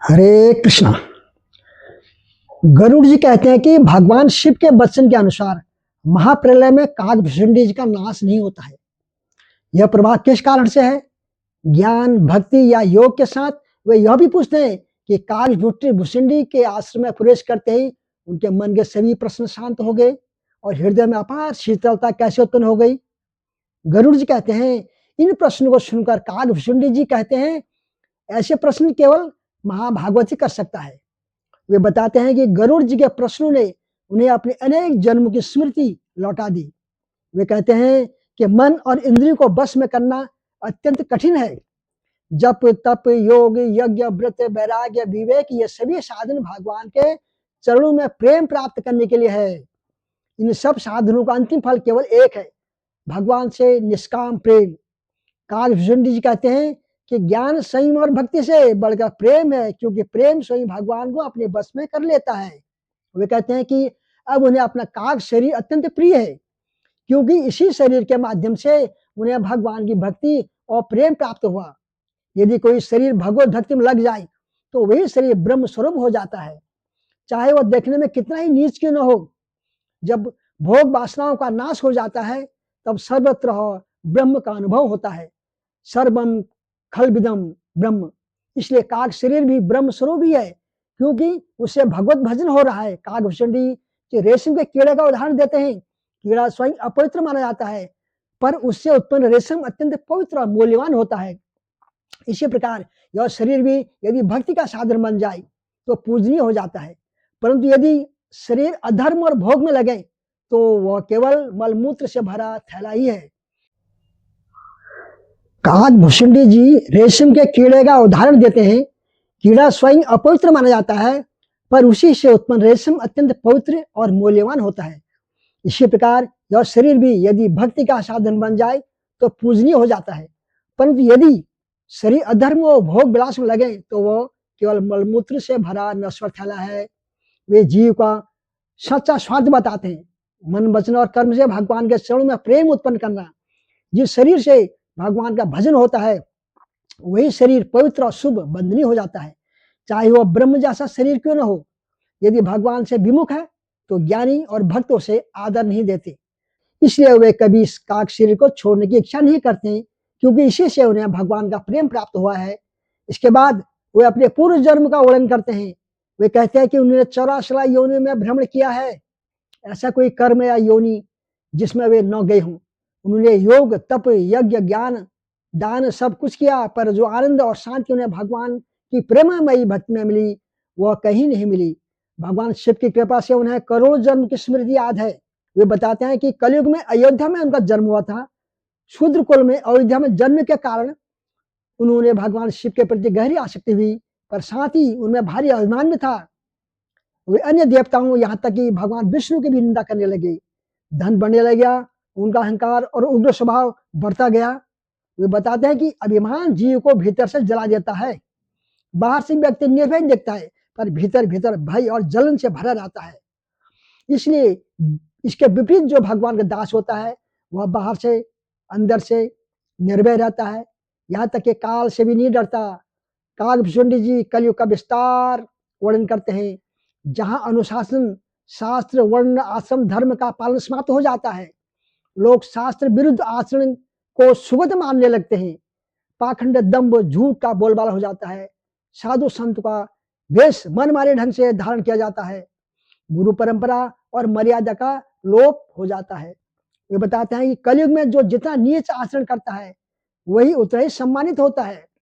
हरे कृष्णा। गरुड़ जी कहते हैं कि भगवान शिव के वचन के अनुसार महाप्रलय में काकभुषुंडी जी का नाश नहीं होता है। यह प्रभाव किस कारण से है? ज्ञान, भक्ति या योग के साथ वे यह भी पूछते हैं कि काकभुषुंडी के आश्रम में प्रवेश करते ही उनके मन के सभी प्रश्न शांत हो गए और हृदय में अपार शीतलता कैसे उत्पन्न हो गई। गरुड़ जी कहते हैं, इन प्रश्नों को सुनकर काकभुषुंडी जी कहते हैं, ऐसे प्रश्न केवल महाभागवत ही कर सकता है। वे बताते हैं कि गरुड़ जी के प्रश्नों ने उन्हें अपने अनेक जन्मों की स्मृति लौटा दी। वे कहते हैं कि मन और इंद्रियों को वश में करना अत्यंत कठिन है। जप, तप, योग, यज्ञ, व्रत, वैराग्य, विवेक ये सभी साधन भगवान के चरणों में प्रेम प्राप्त करने के लिए है। इन सब साधनों का अंतिम फल केवल एक है, भगवान से निष्काम प्रेम। काकभुषुंडी जी कहते हैं कि ज्ञान, संयम और भक्ति से बढ़कर प्रेम है, क्योंकि प्रेम स्वयं भगवान को अपने बस में कर लेता है। वे कहते हैं कि अब उन्हें अपना काक शरीर अत्यंत प्रिय है, क्योंकि इसी शरीर के माध्यम से उन्हें भगवान की भक्ति और प्रेम प्राप्त हुआ। यदि कोई शरीर भगवत भक्ति में लग जाए तो वही शरीर ब्रह्म स्वरूप हो जाता है, चाहे वह देखने में कितना ही नीच क्यों न हो। जब भोग वासनाओं का नाश हो जाता है तब सर्वत्र ब्रह्म का अनुभव होता है। सर्वम खलबिदम ब्रह्म। इसलिए काक शरीर भी ब्रह्म स्वरूप ही है, क्योंकि उससे भगवत भजन हो रहा है। काकभुषुंडी के रेशम के कीड़े का उदाहरण देते हैं। कीड़ा स्वयं अपवित्र माना जाता है, पर उससे उत्पन्न रेशम अत्यंत पवित्र और मूल्यवान होता है। इसी प्रकार यह शरीर भी यदि भक्ति का साधन बन जाए तो पूजनीय हो जाता है, परंतु यदि शरीर अधर्म और भोग में लगे तो वह केवल मलमूत्र से भरा थैला ही है। काकभुषुंडी जी रेशम के कीड़े का उदाहरण देते हैं। कीड़ा स्वयं अपवित्र माना जाता है, पर उसी से उत्पन्न रेशम अत्यंत पवित्र और मूल्यवान होता है। इसी प्रकार यह शरीर भी यदि भक्ति का साधन बन जाए तो पूजनीय हो जाता है, परंतु यदि शरीर अधर्म और भोग विलास में लगे तो वह केवल मलमूत्र से भरा नश्वर थैला है। वे जीव का सच्चा स्वार्थ बताते हैं। मन, वचन और कर्म से भगवान के चरणों में प्रेम उत्पन्न करना। जिस शरीर से भगवान का भजन होता है वही शरीर पवित्र और शुभ बंधनीय हो जाता है, चाहे वह ब्रह्म जैसा शरीर क्यों न हो। यदि भगवान से विमुख है तो ज्ञानी और भक्त उसे आदर नहीं देते, इसलिए वे कभी इस काक शरीर को छोड़ने की इच्छा नहीं करते, क्योंकि इसी से उन्हें भगवान का प्रेम प्राप्त हुआ है। इसके बाद वे अपने पूर्व जन्म का वर्णन करते हैं। वे कहते हैं कि उन्होंने 84 योनियों में भ्रमण किया है। ऐसा कोई कर्म या योनि जिसमें वे न गए हों। उन्होंने योग, तप, यज्ञ, ज्ञान, दान सब कुछ किया, पर जो आनंद और शांति उन्हें भगवान की प्रेममयी भक्ति में मिली वह कहीं नहीं मिली। भगवान शिव की कृपा से उन्हें करोड़ों जन्म की स्मृति याद है। वे बताते हैं कि कलयुग में अयोध्या में उनका जन्म हुआ था। शूद्र कुल में अयोध्या में जन्म के कारण उन्होंने भगवान शिव के प्रति गहरी आसक्ति हुई, पर साथ ही उनमें भारी अभिमान भी था। वे अन्य देवताओं, यहाँ तक कि भगवान विष्णु की भी निंदा करने लगे। धन बढ़ने लग गया, उनका अहंकार और उग्र स्वभाव बढ़ता गया। वे बताते हैं कि अभिमान जीव को भीतर से जला देता है। बाहर से व्यक्ति निर्भय दिखता है, पर भीतर भीतर भय और जलन से भरा रहता है। इसलिए इसके विपरीत जो भगवान का दास होता है वह बाहर से, अंदर से निर्भय रहता है, यहाँ तक कि काल से भी नहीं डरता। काकभुषुंडी जी कलयुग का विस्तार वर्णन करते हैं, जहाँ अनुशासन, शास्त्र, वर्ण, आश्रम, धर्म का पालन समाप्त हो जाता है। लोग शास्त्र विरुद्ध आचरण को सुगत मानने लगते हैं। पाखंड, दंभ, झूठ का बोलबाला हो जाता है। साधु संत का वेश मनमाने ढंग से धारण किया जाता है। गुरु परंपरा और मर्यादा का लोप हो जाता है। वे बताते हैं कि कलयुग में जो जितना नीच आचरण करता है वही उतना ही सम्मानित होता है।